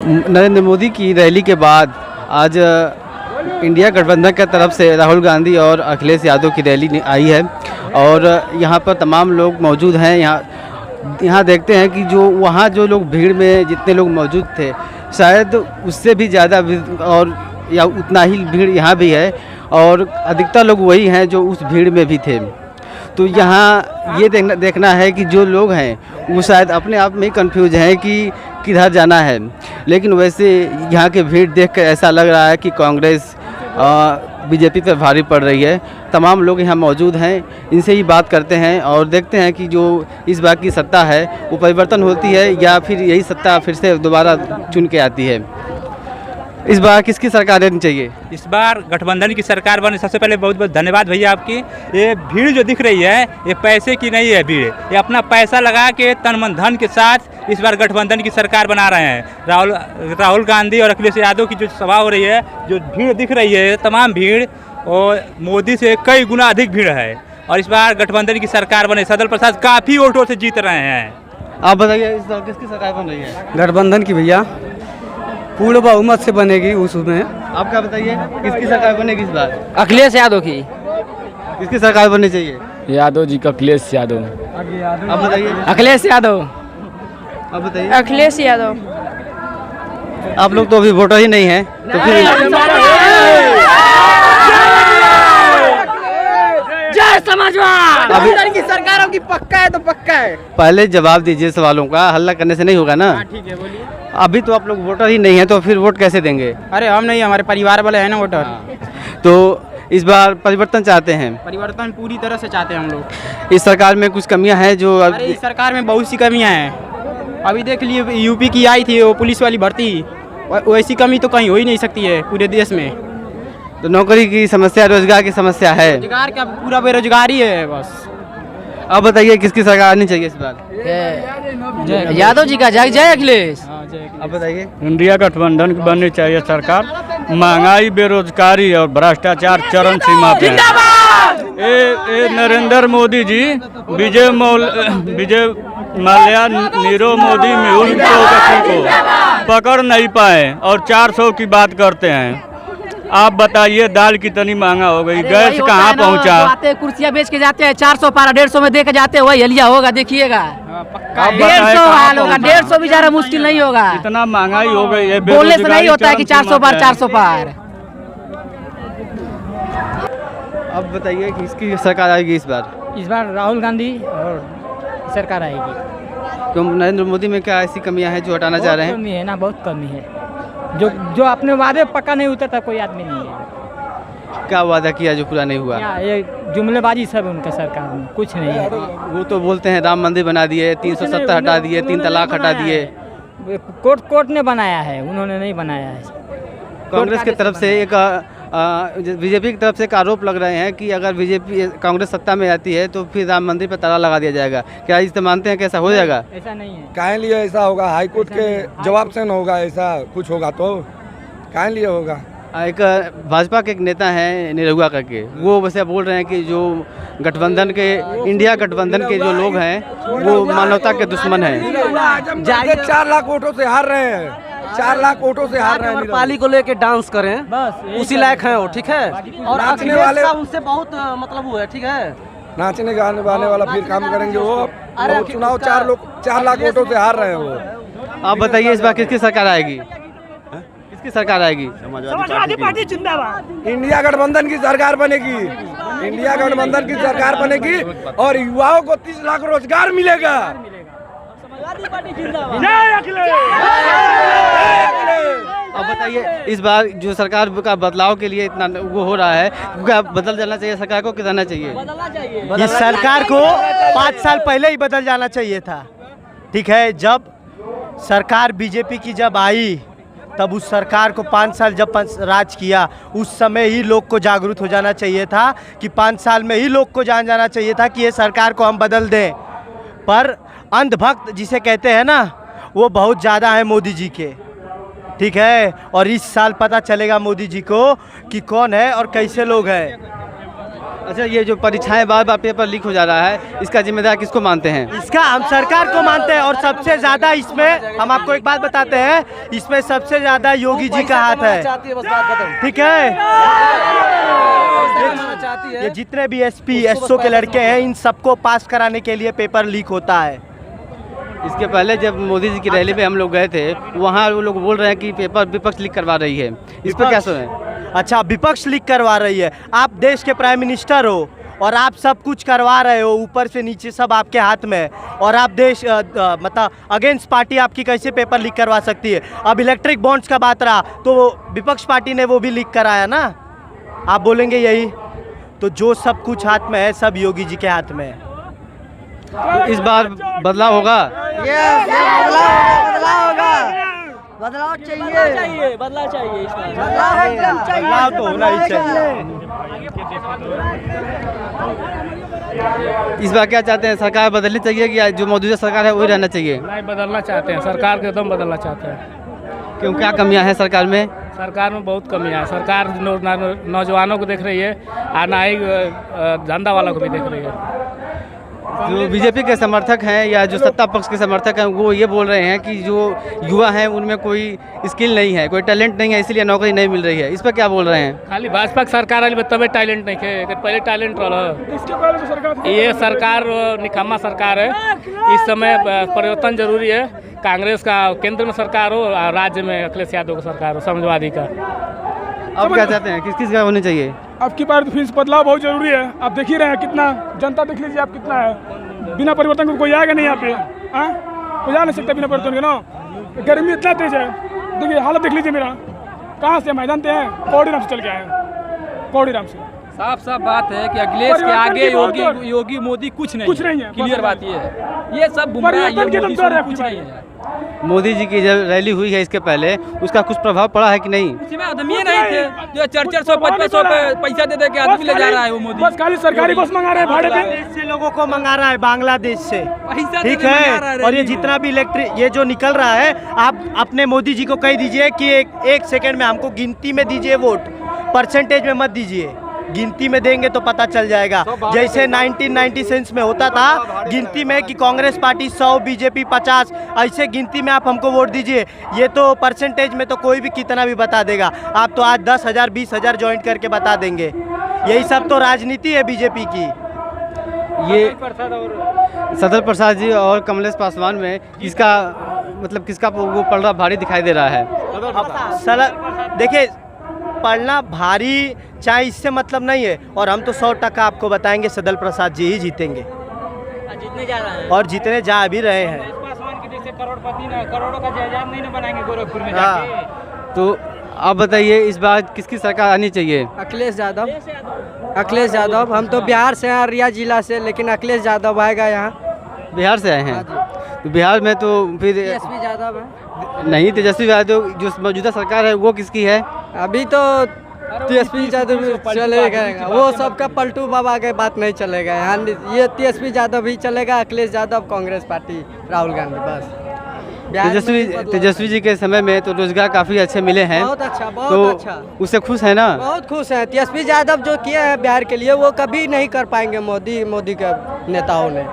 नरेंद्र मोदी की रैली के बाद आज इंडिया गठबंधन की तरफ से राहुल गांधी और अखिलेश यादव की रैली आई है और यहाँ पर तमाम लोग मौजूद हैं। यहाँ देखते हैं कि जो वहाँ जो लोग भीड़ में जितने लोग मौजूद थे शायद उससे भी ज़्यादा और या उतना ही भीड़ यहाँ भी है और अधिकतर लोग वही हैं जो उस भीड़ में भी थे। तो यहाँ ये देखना है कि जो लोग हैं वो शायद अपने आप में ही कंफ्यूज हैं कि किधर जाना है, लेकिन वैसे यहाँ के भीड़ देखकर ऐसा लग रहा है कि कांग्रेस बीजेपी पर भारी पड़ रही है। तमाम लोग यहाँ मौजूद हैं, इनसे ही बात करते हैं और देखते हैं कि जो इस बार की सत्ता है वो परिवर्तन होती है या फिर यही सत्ता फिर से दोबारा चुन के आती है। इस बार किसकी सरकार रहनी चाहिए? इस बार गठबंधन की सरकार बने। सबसे पहले बहुत बहुत धन्यवाद भैया आपकी। ये भीड़ जो दिख रही है ये पैसे की नहीं है भीड़, ये अपना पैसा लगा के तन मन धन के साथ इस बार गठबंधन की सरकार बना रहे हैं। राहुल गांधी और अखिलेश यादव की जो सभा हो रही है, जो भीड़ दिख रही है तमाम भीड़ और मोदी से कई गुना अधिक भीड़ है और इस बार गठबंधन की सरकार बने। सदल प्रसाद काफ़ी वोटों से जीत रहे हैं। आप बताइए इस बार किसकी सरकार बन रही है? गठबंधन की भैया, पूर्ण बहुमत से बनेगी उसमें। आप क्या बताइए किसकी सरकार बनेगी इस बार? अखिलेश यादव की। किसकी सरकार बननी चाहिए? यादव जी का, अखिलेश यादव। आप बताइए। अखिलेश यादव। आप बताइए। अखिलेश यादव। आप लोग तो अभी वोटर ही नहीं हैं तो फिर जय समाजवाद। अभी की सरकार आपकी पक्का है तो पक्का है। पहले जवाब दीजिए सवालों का, हल्ला करने से नहीं होगा ना। ठीक है, बोलिए। अभी तो आप लोग वोटर ही नहीं हैं तो फिर वोट कैसे देंगे? अरे हम नहीं, हमारे परिवार वाले हैं ना वोटर। तो इस बार परिवर्तन चाहते हैं? परिवर्तन पूरी तरह से चाहते हैं हम लोग। इस सरकार में कुछ कमियां हैं जो अरे इस सरकार में बहुत सी कमियां हैं। अभी देख लिए यूपी की आई थी वो पुलिस वाली भर्ती, वैसी कमी तो कहीं हो ही नहीं सकती है पूरे देश में। तो नौकरी की समस्या, रोजगार की समस्या है। रोजगार का पूरा बेरोजगारी है बस। अब बताइए किसकी सरकार आनी चाहिए इस बार? यादव जी का। जय जय अखिलेश। अब बताइए। इंडिया गठबंधन की बननी चाहिए सरकार। महंगाई, बेरोजगारी और भ्रष्टाचार चरम सीमा पे है। ये नरेंद्र मोदी जी विजय माल्या, नीरव मोदी, मेहुल चौकसी को पकड़ नहीं पाए और 400 की बात करते हैं। आप बताइए दाल कितनी महंगा हो गई, गैस कहाँ पहुँचा? आते कुर्सियाँ बेच के जाते हैं 400 पारा 150 में दे के जाते हैं, वही हलिया होगा देखिएगा। 150 हाल होगा, 150 भी ज़्यादा मुश्किल नहीं होगा। इतना महंगाई हो गई है, बोलने से नहीं होता है कि 400 पार 400 पार। अब बताइए कि किसकी सरकार आएगी इस बार? इस बार राहुल गांधी और सरकार आएगी। तो नरेंद्र मोदी में क्या ऐसी कमियां हैं जो हटाना चाह रहे हैं? कमी है ना, बहुत कमी है। जो अपने वादे पक्का नहीं उतरता कोई आदमी नहीं है। क्या वादा किया जो पूरा नहीं हुआ? ये जुमलेबाजी सब उनका सरकार में, कुछ नहीं है। वो तो बोलते हैं राम मंदिर बना दिए, 370 हटा दिए, 3 तलाक हटा दिए। कोर्ट ने बनाया है, उन्होंने नहीं बनाया है। कांग्रेस की तरफ से एक बीजेपी की तरफ से एक आरोप लग रहे हैं कि अगर कांग्रेस सत्ता में आती है तो फिर राम मंदिर पर ताला लगा दिया जाएगा। क्या इस मानते हैं कि ऐसा हो जाएगा? ऐसा नहीं है। काहे लिए ऐसा होगा? हाईकोर्ट के जवाब से न होगा, ऐसा कुछ होगा तो काहे लिए होगा? एक भाजपा के एक नेता हैं निरहुआ करके, वो वैसे बोल रहे हैं कि जो गठबंधन के, इंडिया गठबंधन के जो लोग हैं वो मानवता के दुश्मन हैं। 4 लाख वोटों से हार रहे हैं, 4 लाख वोटों से हार रहे हैं। पाली को लेके डांस करें बस उसी लायक है वो, ठीक है। और नाचने वाले उनसे बहुत मतलब वो है, ठीक है। नाचने गाने वाला फिर काम करेंगे वो। वो चुनाव 4 लाख वोटों से हार रहे हैं वो। आप बताइए इस बार किसकी सरकार आएगी? किसकी सरकार आएगी? समाजवादी पार्टी जिंदाबाद। इंडिया गठबंधन की सरकार बनेगी। इंडिया गठबंधन की सरकार बनेगी और युवाओं को 30 लाख रोजगार मिलेगा। अब बताइए इस बार जो सरकार का बदलाव के लिए इतना वो हो रहा है, क्या बदल जाना चाहिए सरकार को कि रहना चाहिए? इस सरकार को 5 साल पहले ही बदल जाना चाहिए था, ठीक है। जब सरकार बीजेपी की जब आई तब उस सरकार को 5 साल जब राज किया उस समय ही लोग को जागरूक हो जाना चाहिए था कि 5 साल में ही लोग को जान जाना चाहिए था कि ये सरकार को हम बदल दें। पर अंधभक्त जिसे कहते हैं ना, वो बहुत ज़्यादा है मोदी जी के, ठीक है। और इस साल पता चलेगा मोदी जी को कि कौन है और कैसे लोग हैं। अच्छा, ये जो परीक्षाएं बार बार पेपर लीक हो जा रहा है, इसका जिम्मेदार किसको मानते हैं? इसका हम सरकार को मानते हैं, और सबसे ज्यादा इसमें हम आपको एक बात बताते हैं, इसमें सबसे ज्यादा योगी जी का हाथ है। ठीक है, ये जितने भी एसपी एसओ के लड़के हैं, इन सबको पास कराने के लिए पेपर लीक होता है। इसके पहले जब मोदी जी की रैली में हम लोग गए थे, वहाँ वो लोग बोल रहे हैं कि पेपर विपक्ष लीक करवा रही है, इस पर क्या सुने? अच्छा, विपक्ष लीक करवा रही है? आप देश के प्राइम मिनिस्टर हो और आप सब कुछ करवा रहे हो, ऊपर से नीचे सब आपके हाथ में है, और आप देश मतलब अगेंस्ट पार्टी आपकी कैसे पेपर लीक करवा सकती है? अब इलेक्ट्रिक बॉन्ड्स का बात रहा तो विपक्ष पार्टी ने वो भी लीक कराया ना, आप बोलेंगे यही? तो जो सब कुछ हाथ में है, सब योगी जी के हाथ में है। तो इस बार बदलाव होगा? बदलाव चाहिए, बदलाव चाहिए, बदलाव तो होना ही चाहिए। इस बार क्या चाहते हैं, सरकार बदलनी चाहिए कि जो मौजूदा सरकार है वही रहना चाहिए? नहीं, बदलना चाहते हैं, सरकार को एकदम बदलना चाहते हैं। क्यों, क्या कमियां हैं सरकार में? सरकार में बहुत कमियां है। सरकार नौजवानों को देख रही है और ना ही धंधा वालों को भी देख रही है। जो बीजेपी के समर्थक हैं या जो सत्ता पक्ष के समर्थक हैं, वो ये बोल रहे हैं कि जो युवा हैं उनमें कोई स्किल नहीं है, कोई टैलेंट नहीं है, इसलिए नौकरी नहीं मिल रही है। इस पर क्या बोल रहे हैं? खाली भाजपा की सरकार वाली तबे टैलेंट नहीं है, पहले टैलेंट रहा। ये सरकार निकम्मा सरकार है। इस समय परिवर्तन जरूरी है। कांग्रेस का केंद्र में सरकार हो और राज्य में अखिलेश यादव का सरकार हो, समाजवादी का। अब क्या चाहते हैं, किस किस का होनी चाहिए? अब की बार फीस बदलाव बहुत जरूरी है। आप देख ही रहे हैं कितना जनता, देख लीजिए आप कितना है। बिना परिवर्तन को कोई आएगा नहीं यहाँ पे, कोई आ नहीं सकता बिना परिवर्तन के ना। गर्मी इतना तेज है, देखिए हालत देख लीजिए मेरा, कहाँ से मैदान जानते हैं, कौड़ीराम से चल के आए हैं, कौड़ीराम से। साफ साफ बात है कि अखिलेश के आगे योगी मोदी कुछ नहीं है। क्लियर बात ये है, ये सब कुछ नहीं है। मोदी जी की जब रैली हुई है इसके पहले, उसका कुछ प्रभाव पड़ा है कि नहीं? इसमें आदमी नहीं थे जो 400 500 पैसा दे दे के आदमी ले जा रहा है वो मोदी। बस खाली सरकारी बस मंगा रहे हैं भाड़े पे, से लोगों को मंगा रहा है बांग्लादेश से। ठीक मंगा है, रहा है और ये जितना भी इलेक्ट्रिक ये जो निकल रहा है, आप अपने मोदी जी को कह दीजिए कि एक सेकंड में हमको गिनती में दीजिए वोट, परसेंटेज में मत दीजिए। गिनती में देंगे तो पता चल जाएगा। जैसे 1990 में होता था गिनती में कि कांग्रेस पार्टी 100, बीजेपी 50, ऐसे गिनती में आप हमको वोट दीजिए। ये तो परसेंटेज में तो कोई भी कितना भी बता देगा। आप तो आज 10,000 20,000 ज्वाइंट करके बता देंगे। यही सब तो राजनीति है बीजेपी की। ये सदर प्रसाद जी और कमलेश पासवान में किसका मतलब किसका वो पलड़ा भारी दिखाई दे रहा है? देखिए, पढ़ना भारी चाहे इससे मतलब नहीं है, और हम तो 100% आपको बताएंगे सदल प्रसाद जी ही जीतेंगे, जीतने जा रहे हैं और जीतने जा भी रहे हैं। करोड़पति ना, करोड़ों का जायदाद नहीं बनाएंगे गोरखपुर में हाँ। जाके। तो आप बताइए, इस बार किसकी सरकार आनी चाहिए? अखिलेश यादव। हम तो बिहार से हैं, अररिया जिला से, लेकिन अखिलेश यादव आएगा यहाँ। बिहार से आए हैं? तो बिहार में तो फिर तेजस्वी यादव है। नहीं, तेजस्वी यादव जो मौजूदा सरकार है वो किसकी है? अभी तो तेजस्वी यादव चलेगा, वो सबका पलटू बाबा के बात नहीं चलेगा यहाँ। ये तेजस्वी यादव ही चलेगा, अखिलेश यादव, कांग्रेस पार्टी, राहुल गांधी, बस। तेजस्वी जी के समय में तो रोजगार काफी अच्छे मिले हैं। बहुत अच्छा, बहुत तो अच्छा। उससे खुश है ना? बहुत खुश है। तेजस्वी यादव जो किए हैं बिहार के लिए, वो कभी नहीं कर पाएंगे मोदी के नेताओं ने।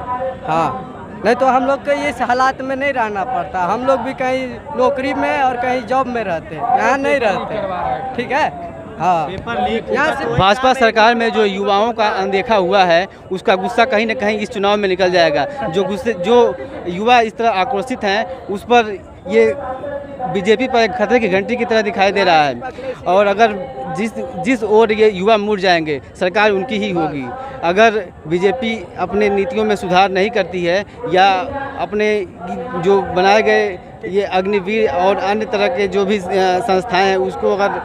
हाँ, नहीं तो हम लोग को इस हालात में नहीं रहना पड़ता। हम लोग भी कहीं नौकरी में और कहीं जॉब में रहते, यहाँ नहीं रहते। ठीक है, हाँ। भाजपा सरकार में जो युवाओं का अनदेखा हुआ है, उसका गुस्सा कहीं न कहीं इस चुनाव में निकल जाएगा। जो युवा इस तरह आक्रोशित हैं, उस पर ये बीजेपी पर एक खतरे की घंटी की तरह दिखाई दे रहा है। और अगर जिस ओर ये युवा मुड़ जाएंगे, सरकार उनकी ही होगी। अगर बीजेपी अपने नीतियों में सुधार नहीं करती है या अपने जो बनाए गए ये अग्निवीर और अन्य तरह के जो भी संस्थाएं हैं उसको अगर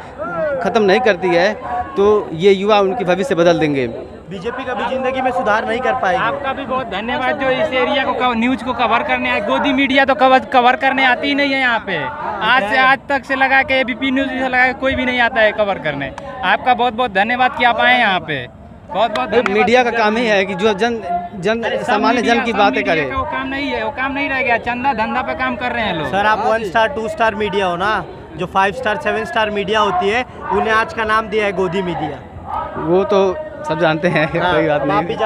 ख़त्म नहीं करती है, तो ये युवा उनकी भविष्य बदल देंगे। बीजेपी का भी जिंदगी में सुधार नहीं कर पाएगी। आपका भी बहुत धन्यवाद जो इस एरिया को न्यूज को कवर करने आए। गोदी मीडिया तो कवर करने आती ही नहीं है यहाँ पे। आज तक से लगा के एबीपी न्यूज से लगा के कोई भी नहीं आता है कवर करने। आपका बहुत बहुत धन्यवाद कि आप आए यहाँ पे। बहुत बहुत मीडिया का काम ही है कि जो सामान्य जन की बातें करे। वो काम नहीं है, वो काम नहीं रह गया। चंदा धंधा पे काम कर रहे हैं लोग। सर, आप 1 स्टार 2 स्टार मीडिया हो ना, जो 5 स्टार 7 स्टार मीडिया होती है, उन्हें आज का नाम दिया है गोदी मीडिया। वो तो सब जानते हैं, कोई बात नहीं।